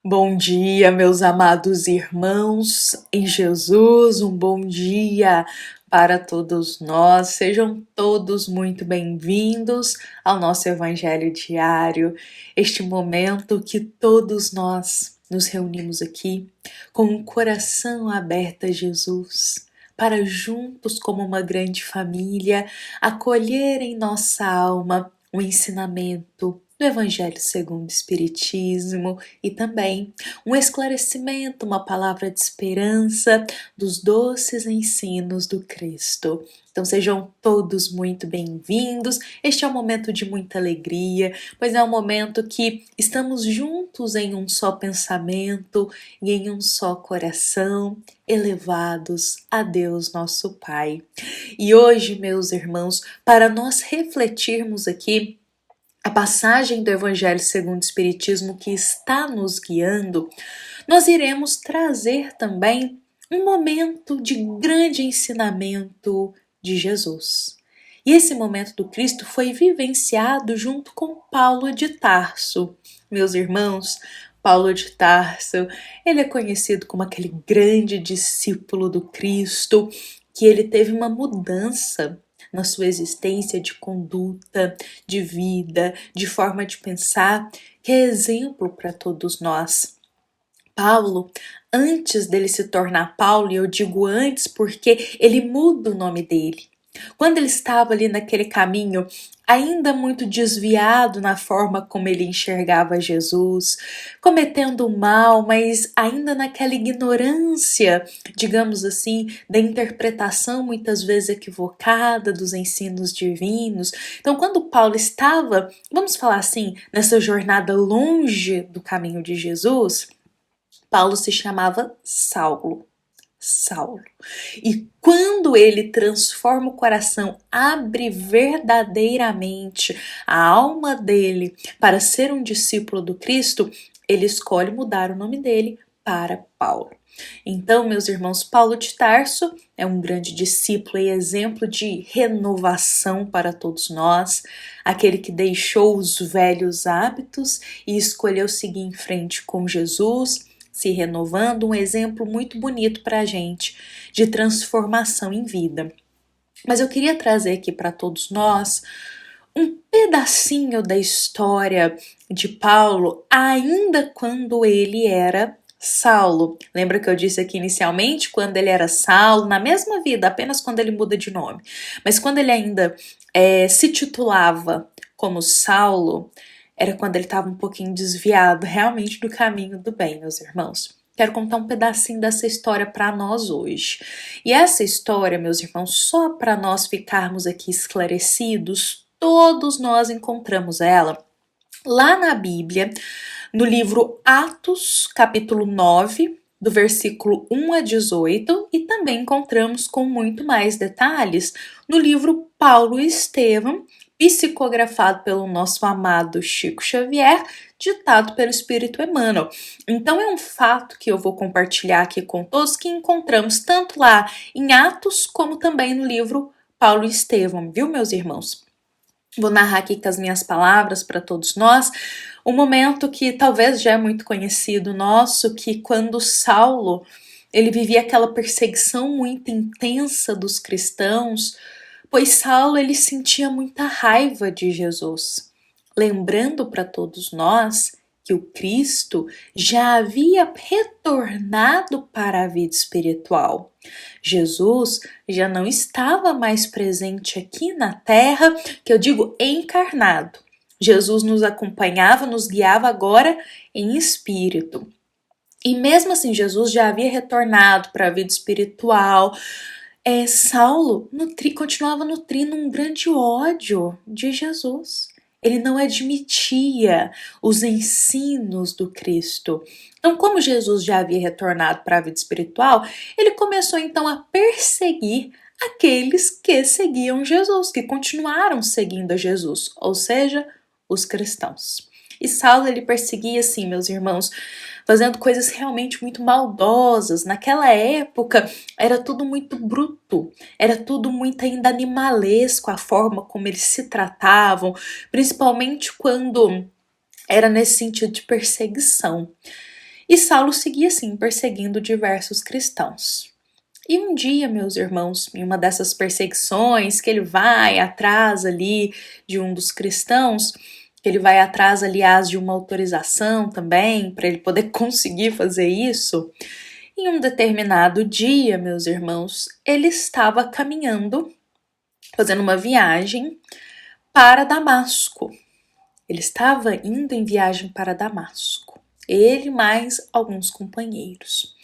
Bom dia, meus amados irmãos em Jesus, um bom dia para todos nós. Sejam todos muito bem-vindos ao nosso Evangelho Diário, este momento que todos nós nos reunimos aqui com o coração aberto a Jesus, para juntos, como uma grande família, acolher em nossa alma o ensinamento do Evangelho segundo o Espiritismo e também um esclarecimento, uma palavra de esperança dos doces ensinos do Cristo. Então sejam todos muito bem-vindos. Este é um momento de muita alegria, pois é um momento que estamos juntos em um só pensamento e em um só coração, elevados a Deus nosso Pai. E hoje, meus irmãos, para nós refletirmos aqui a passagem do Evangelho segundo o Espiritismo que está nos guiando, nós iremos trazer também um momento de grande ensinamento de Jesus. E esse momento do Cristo foi vivenciado junto com Paulo de Tarso. Meus irmãos, Paulo de Tarso, ele é conhecido como aquele grande discípulo do Cristo, que ele teve uma mudança na sua existência de conduta, de vida, de forma de pensar, que é exemplo para todos nós. Paulo, antes dele se tornar Paulo, e eu digo antes porque ele muda o nome dele. Quando ele estava ali naquele caminho, ainda muito desviado na forma como ele enxergava Jesus, cometendo o mal, mas ainda naquela ignorância, digamos assim, da interpretação muitas vezes equivocada dos ensinos divinos. Então, quando Paulo estava, vamos falar assim, nessa jornada longe do caminho de Jesus, Paulo se chamava Saulo. Saulo. E quando ele transforma o coração, abre verdadeiramente a alma dele para ser um discípulo do Cristo, ele escolhe mudar o nome dele para Paulo. Então, meus irmãos, Paulo de Tarso é um grande discípulo e exemplo de renovação para todos nós, aquele que deixou os velhos hábitos e escolheu seguir em frente com Jesus, se renovando, um exemplo muito bonito para a gente de transformação em vida. Mas eu queria trazer aqui para todos nós um pedacinho da história de Paulo, ainda quando ele era Saulo. Lembra que eu disse aqui inicialmente, quando ele era Saulo, na mesma vida, apenas quando ele muda de nome. Mas quando ele ainda se titulava como Saulo, era quando ele estava um pouquinho desviado realmente do caminho do bem, meus irmãos. Quero contar um pedacinho dessa história para nós hoje. E essa história, meus irmãos, só para nós ficarmos aqui esclarecidos, todos nós encontramos ela lá na Bíblia, no livro Atos, capítulo 9, do versículo 1 a 18, e também encontramos com muito mais detalhes no livro Paulo e Estevão, psicografado pelo nosso amado Chico Xavier, ditado pelo Espírito Emmanuel. Então é um fato que eu vou compartilhar aqui com todos, que encontramos tanto lá em Atos, como também no livro Paulo e Estevão, viu, meus irmãos? Vou narrar aqui com as minhas palavras para todos nós um momento que talvez já é muito conhecido nosso, que quando Saulo ele vivia aquela perseguição muito intensa dos cristãos, pois Saulo ele sentia muita raiva de Jesus, lembrando para todos nós que o Cristo já havia retornado para a vida espiritual. Jesus já não estava mais presente aqui na terra, que eu digo encarnado. Jesus nos acompanhava, nos guiava agora em espírito. E mesmo assim, Jesus já havia retornado para a vida espiritual. Saulo continuava nutrindo um grande ódio de Jesus. Ele não admitia os ensinos do Cristo. Então, como Jesus já havia retornado para a vida espiritual, ele começou então a perseguir aqueles que seguiam Jesus, que continuaram seguindo a Jesus, ou seja, os cristãos. E Saulo ele perseguia assim, meus irmãos, fazendo coisas realmente muito maldosas. Naquela época era tudo muito bruto, era tudo muito ainda animalesco, a forma como eles se tratavam, principalmente quando era nesse sentido de perseguição. E Saulo seguia assim, perseguindo diversos cristãos. E um dia, meus irmãos, em uma dessas perseguições, que ele vai atrás ali de um dos cristãos, que ele vai atrás, aliás, de uma autorização também, para ele poder conseguir fazer isso, em um determinado dia, meus irmãos, ele estava caminhando, fazendo uma viagem para Damasco. Ele estava indo em viagem para Damasco. Ele mais alguns companheiros.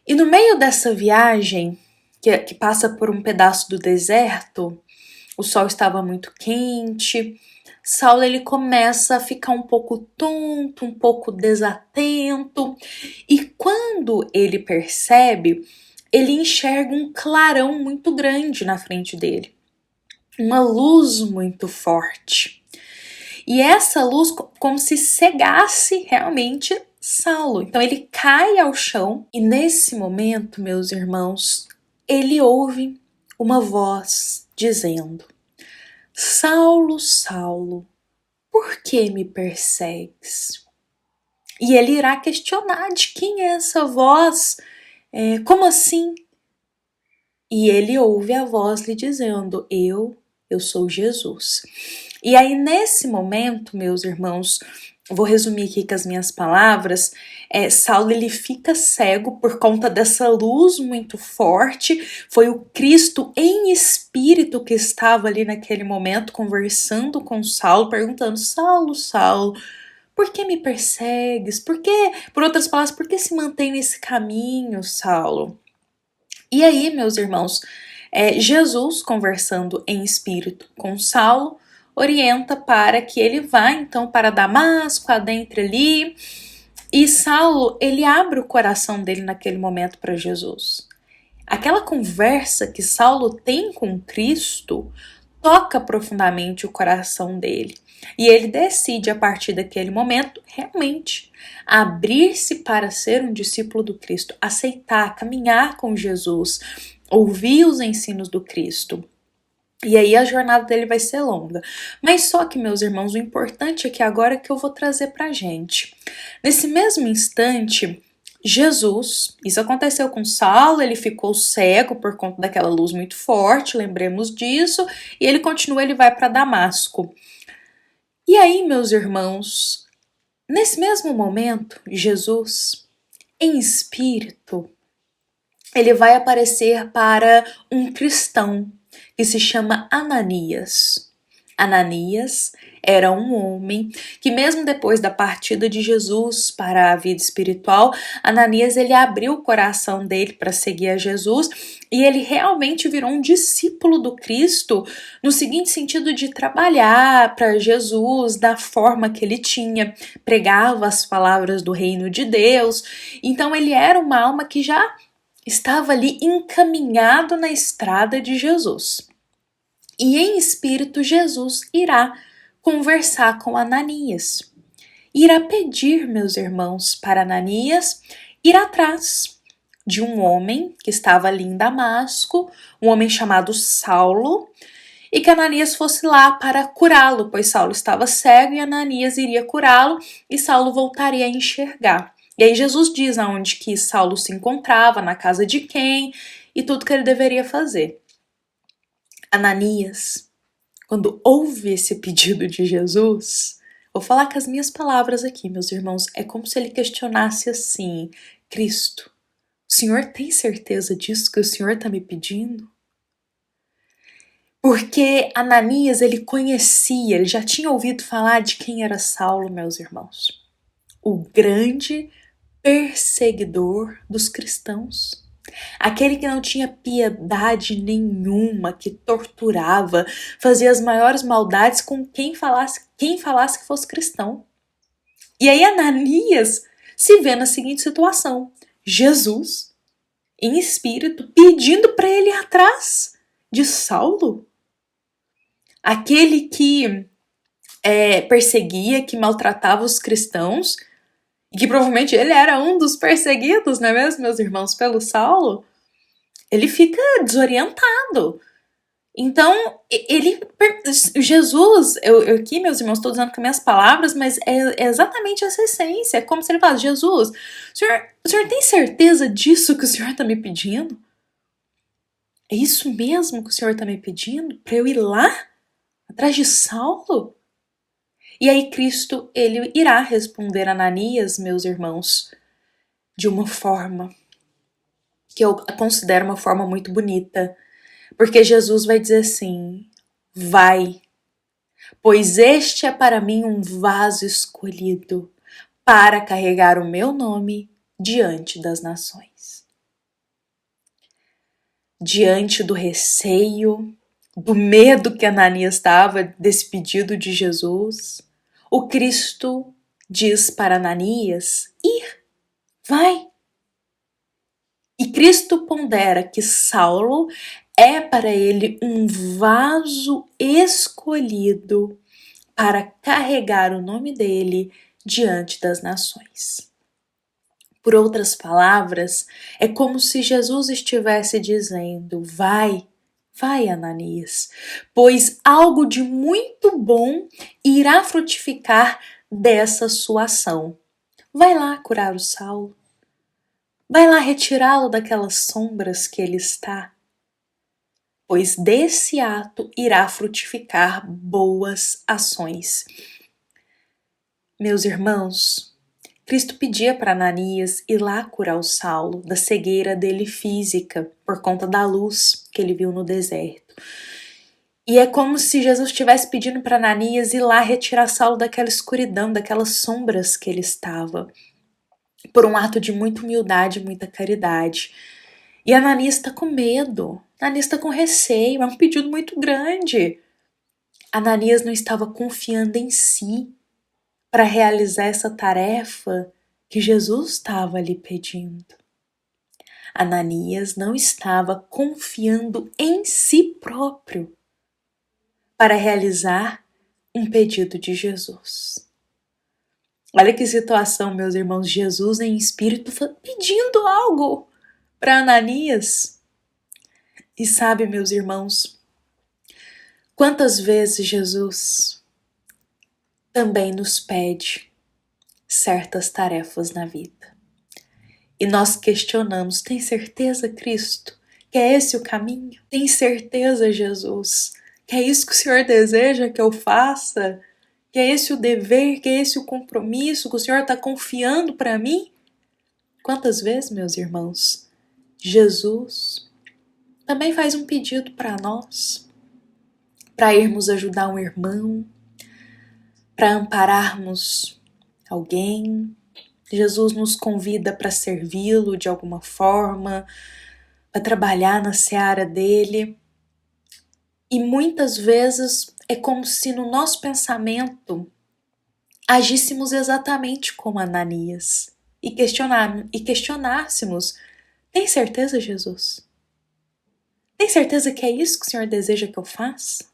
E no meio dessa viagem, que passa por um pedaço do deserto, o sol estava muito quente, Saulo ele começa a ficar um pouco tonto, um pouco desatento, e quando ele percebe, ele enxerga um clarão muito grande na frente dele, uma luz muito forte. E essa luz como se cegasse realmente Saulo. Então ele cai ao chão e nesse momento, meus irmãos, ele ouve uma voz dizendo: Saulo, Saulo, por que me persegues? E ele irá questionar de quem é essa voz, como assim? E ele ouve a voz lhe dizendo: eu sou Jesus. E aí nesse momento, meus irmãos, vou resumir aqui com as minhas palavras, Saulo ele fica cego por conta dessa luz muito forte, foi o Cristo em espírito que estava ali naquele momento conversando com Saulo, perguntando: Saulo, Saulo, por que me persegues? Por outras palavras, por que se mantém nesse caminho, Saulo? E aí, meus irmãos, Jesus, conversando em espírito com Saulo, orienta para que ele vá então para Damasco, adentre ali. E Saulo, ele abre o coração dele naquele momento para Jesus. Aquela conversa que Saulo tem com Cristo toca profundamente o coração dele. E ele decide, a partir daquele momento, realmente abrir-se para ser um discípulo do Cristo, aceitar, caminhar com Jesus, ouvir os ensinos do Cristo. E aí a jornada dele vai ser longa. Mas só que, meus irmãos, o importante é que agora que eu vou trazer pra gente. Nesse mesmo instante, Jesus, isso aconteceu com Saulo, ele ficou cego por conta daquela luz muito forte, lembremos disso, e ele continua, ele vai para Damasco. E aí, meus irmãos, nesse mesmo momento, Jesus, em espírito, ele vai aparecer para um cristão que se chama Ananias. Ananias era um homem que mesmo depois da partida de Jesus para a vida espiritual, Ananias ele abriu o coração dele para seguir a Jesus e ele realmente virou um discípulo do Cristo no seguinte sentido de trabalhar para Jesus da forma que ele tinha, pregava as palavras do reino de Deus. Então ele era uma alma que já estava ali encaminhado na estrada de Jesus. E em espírito Jesus irá conversar com Ananias. Irá pedir, meus irmãos, para Ananias ir atrás de um homem que estava ali em Damasco, um homem chamado Saulo, e que Ananias fosse lá para curá-lo, pois Saulo estava cego e Ananias iria curá-lo e Saulo voltaria a enxergar. E aí Jesus diz aonde que Saulo se encontrava, na casa de quem, e tudo que ele deveria fazer. Ananias, quando ouve esse pedido de Jesus, vou falar com as minhas palavras aqui, meus irmãos, é como se ele questionasse assim: Cristo, o Senhor tem certeza disso que o Senhor está me pedindo? Porque Ananias, ele conhecia, ele já tinha ouvido falar de quem era Saulo, meus irmãos. O grande perseguidor dos cristãos. Aquele que não tinha piedade nenhuma, que torturava, fazia as maiores maldades com quem falasse que fosse cristão. E aí Ananias se vê na seguinte situação: Jesus, em espírito, pedindo para ele ir atrás de Saulo. Aquele que perseguia, que maltratava os cristãos, e que provavelmente ele era um dos perseguidos, não é mesmo, meus irmãos, pelo Saulo, ele fica desorientado. Então, Jesus, eu aqui, meus irmãos, estou dizendo com minhas palavras, mas é exatamente essa essência. É como se ele falasse: Jesus, o senhor tem certeza disso que o senhor está me pedindo? É isso mesmo que o senhor está me pedindo? Para eu ir lá, atrás de Saulo? E aí Cristo, ele irá responder a Ananias, meus irmãos, de uma forma que eu considero uma forma muito bonita. Porque Jesus vai dizer assim: vai, pois este é para mim um vaso escolhido para carregar o meu nome diante das nações. Diante do receio, do medo que Ananias estava desse pedido de Jesus, o Cristo diz para Ananias: ir, vai. E Cristo pondera que Saulo é para ele um vaso escolhido para carregar o nome dele diante das nações. Por outras palavras, é como se Jesus estivesse dizendo: vai, vai, Ananias, pois algo de muito bom irá frutificar dessa sua ação. Vai lá curar o Saulo. Vai lá retirá-lo daquelas sombras que ele está, pois desse ato irá frutificar boas ações. Meus irmãos, Cristo pedia para Ananias ir lá curar o Saulo da cegueira dele física, por conta da luz que ele viu no deserto. E é como se Jesus estivesse pedindo para Ananias ir lá retirar Saulo daquela escuridão, daquelas sombras que ele estava, por um ato de muita humildade e muita caridade. E Ananias está com medo, Ananias está com receio, é um pedido muito grande. Ananias não estava confiando em si para realizar essa tarefa que Jesus estava lhe pedindo. Ananias não estava confiando em si próprio para realizar um pedido de Jesus. Olha que situação, meus irmãos, Jesus em espírito pedindo algo para Ananias. E sabe, meus irmãos, quantas vezes Jesus também nos pede certas tarefas na vida. E nós questionamos: tem certeza, Cristo, que é esse o caminho? Tem certeza, Jesus, que é isso que o Senhor deseja que eu faça? Que é esse o dever, que é esse o compromisso que o Senhor está confiando para mim? Quantas vezes, meus irmãos, Jesus também faz um pedido para nós, para irmos ajudar um irmão, para ampararmos alguém. Jesus nos convida para servi-lo de alguma forma, para trabalhar na seara dele. E muitas vezes é como se no nosso pensamento agíssemos exatamente como Ananias e questionássemos: tem certeza, Jesus? Tem certeza que é isso que o Senhor deseja que eu faça?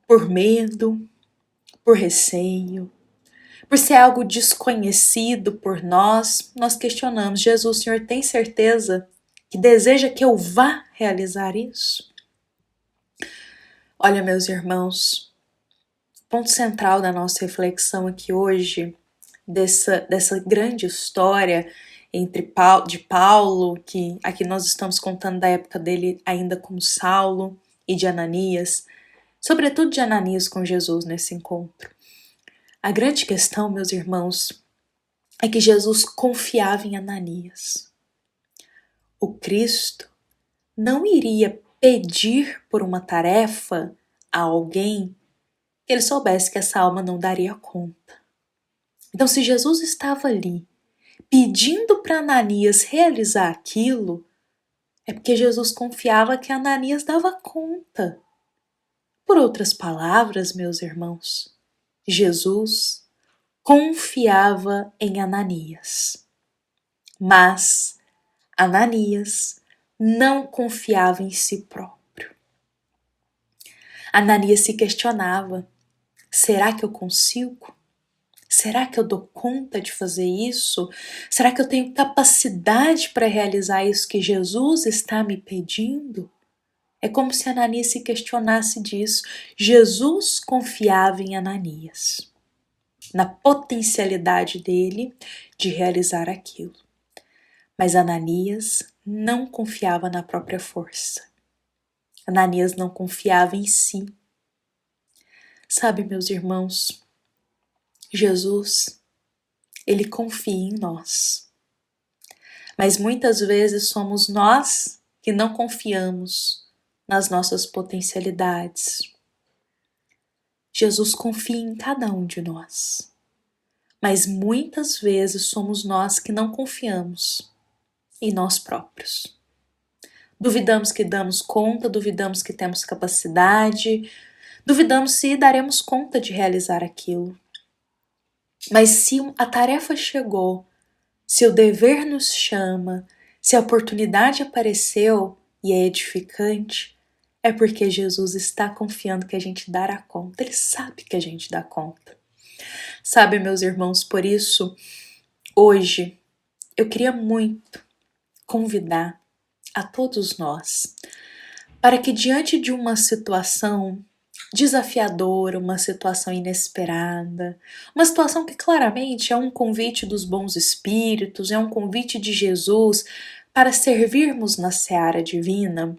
Por medo, por receio, por ser algo desconhecido por nós, nós questionamos: Jesus, o Senhor tem certeza que deseja que eu vá realizar isso? Olha, meus irmãos, o ponto central da nossa reflexão aqui hoje, dessa grande história de Paulo, que aqui nós estamos contando da época dele ainda como Saulo, e de Ananias, sobretudo de Ananias com Jesus nesse encontro. A grande questão, meus irmãos, é que Jesus confiava em Ananias. O Cristo não iria pedir por uma tarefa a alguém que ele soubesse que essa alma não daria conta. Então, se Jesus estava ali pedindo para Ananias realizar aquilo, é porque Jesus confiava que Ananias dava conta. Por outras palavras, meus irmãos, Jesus confiava em Ananias. Mas Ananias não confiava em si próprio. Ananias se questionava: será que eu consigo? Será que eu dou conta de fazer isso? Será que eu tenho capacidade para realizar isso que Jesus está me pedindo? É como se Ananias se questionasse disso. Jesus confiava em Ananias, na potencialidade dele de realizar aquilo. Mas Ananias não confiava na própria força. Ananias não confiava em si. Sabe, meus irmãos, Jesus, ele confia em nós. Mas muitas vezes somos nós que não confiamos nas nossas potencialidades. Jesus confia em cada um de nós. Mas muitas vezes somos nós que não confiamos em nós próprios. Duvidamos que damos conta, duvidamos que temos capacidade, duvidamos se daremos conta de realizar aquilo. Mas se a tarefa chegou, se o dever nos chama, se a oportunidade apareceu e é edificante, é porque Jesus está confiando que a gente dará conta. Ele sabe que a gente dá conta. Sabe, meus irmãos, por isso, hoje, eu queria muito convidar a todos nós para que diante de uma situação desafiadora, uma situação inesperada, uma situação que claramente é um convite dos bons espíritos, é um convite de Jesus para servirmos na seara divina,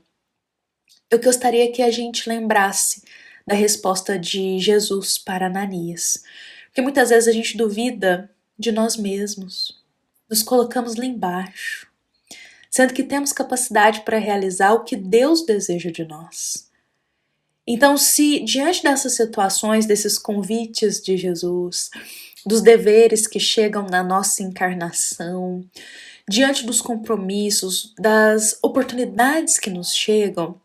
eu gostaria que a gente lembrasse da resposta de Jesus para Ananias. Porque muitas vezes a gente duvida de nós mesmos, nos colocamos lá embaixo, sendo que temos capacidade para realizar o que Deus deseja de nós. Então, se diante dessas situações, desses convites de Jesus, dos deveres que chegam na nossa encarnação, diante dos compromissos, das oportunidades que nos chegam,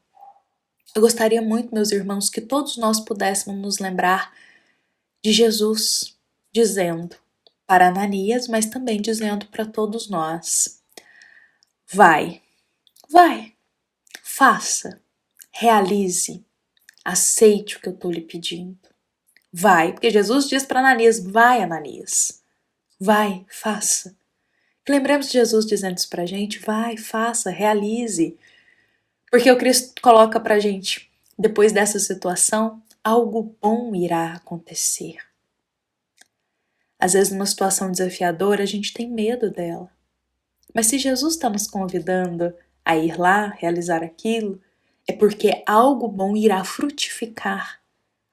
eu gostaria muito, meus irmãos, que todos nós pudéssemos nos lembrar de Jesus dizendo para Ananias, mas também dizendo para todos nós: vai, faça, realize, aceite o que eu estou lhe pedindo. Vai, porque Jesus diz para Ananias: vai, Ananias, vai, faça. Lembremos de Jesus dizendo isso para a gente: vai, faça, realize. Porque o Cristo coloca pra gente, depois dessa situação, algo bom irá acontecer. Às vezes, numa situação desafiadora, a gente tem medo dela. Mas se Jesus está nos convidando a ir lá, realizar aquilo, é porque algo bom irá frutificar.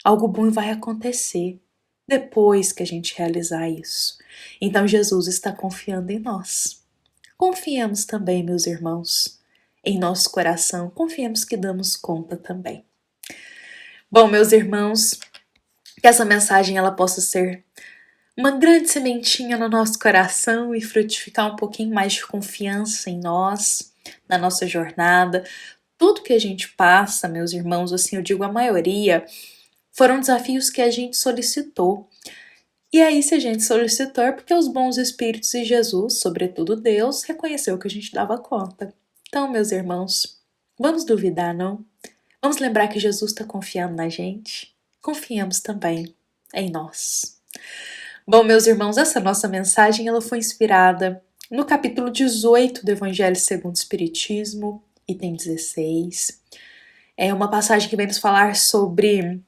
Algo bom vai acontecer depois que a gente realizar isso. Então, Jesus está confiando em nós. Confiemos também, meus irmãos, em nosso coração, confiemos que damos conta também. Bom, meus irmãos, que essa mensagem ela possa ser uma grande sementinha no nosso coração e frutificar um pouquinho mais de confiança em nós, na nossa jornada. Tudo que a gente passa, meus irmãos, assim eu digo a maioria, foram desafios que a gente solicitou. E aí, se a gente solicitou, é porque os bons espíritos e Jesus, sobretudo Deus, reconheceu que a gente dava conta. Então, meus irmãos, vamos duvidar, não? Vamos lembrar que Jesus está confiando na gente? Confiemos também em nós. Bom, meus irmãos, essa nossa mensagem ela foi inspirada no capítulo 18 do Evangelho segundo o Espiritismo, item 16. É uma passagem que vem nos falar sobre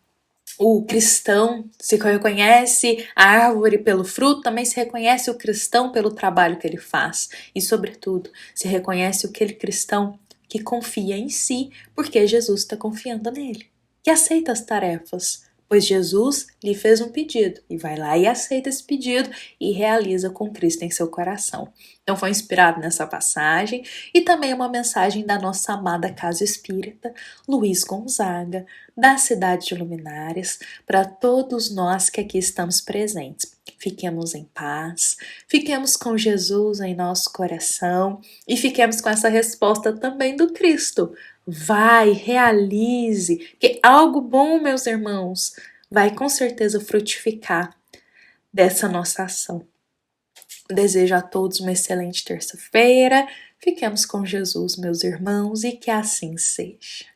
o cristão, se reconhece a árvore pelo fruto, também se reconhece o cristão pelo trabalho que ele faz. E, sobretudo, se reconhece aquele cristão que confia em si, porque Jesus está confiando nele. Que aceita as tarefas, pois Jesus lhe fez um pedido. E vai lá e aceita esse pedido e realiza com Cristo em seu coração. Então foi inspirado nessa passagem e também uma mensagem da nossa amada Casa Espírita, Luiz Gonzaga, da cidade de Luminárias, para todos nós que aqui estamos presentes. Fiquemos em paz, fiquemos com Jesus em nosso coração e fiquemos com essa resposta também do Cristo. Vai, realize, que algo bom, meus irmãos, vai com certeza frutificar dessa nossa ação. Desejo a todos uma excelente terça-feira. Fiquemos com Jesus, meus irmãos, e que assim seja.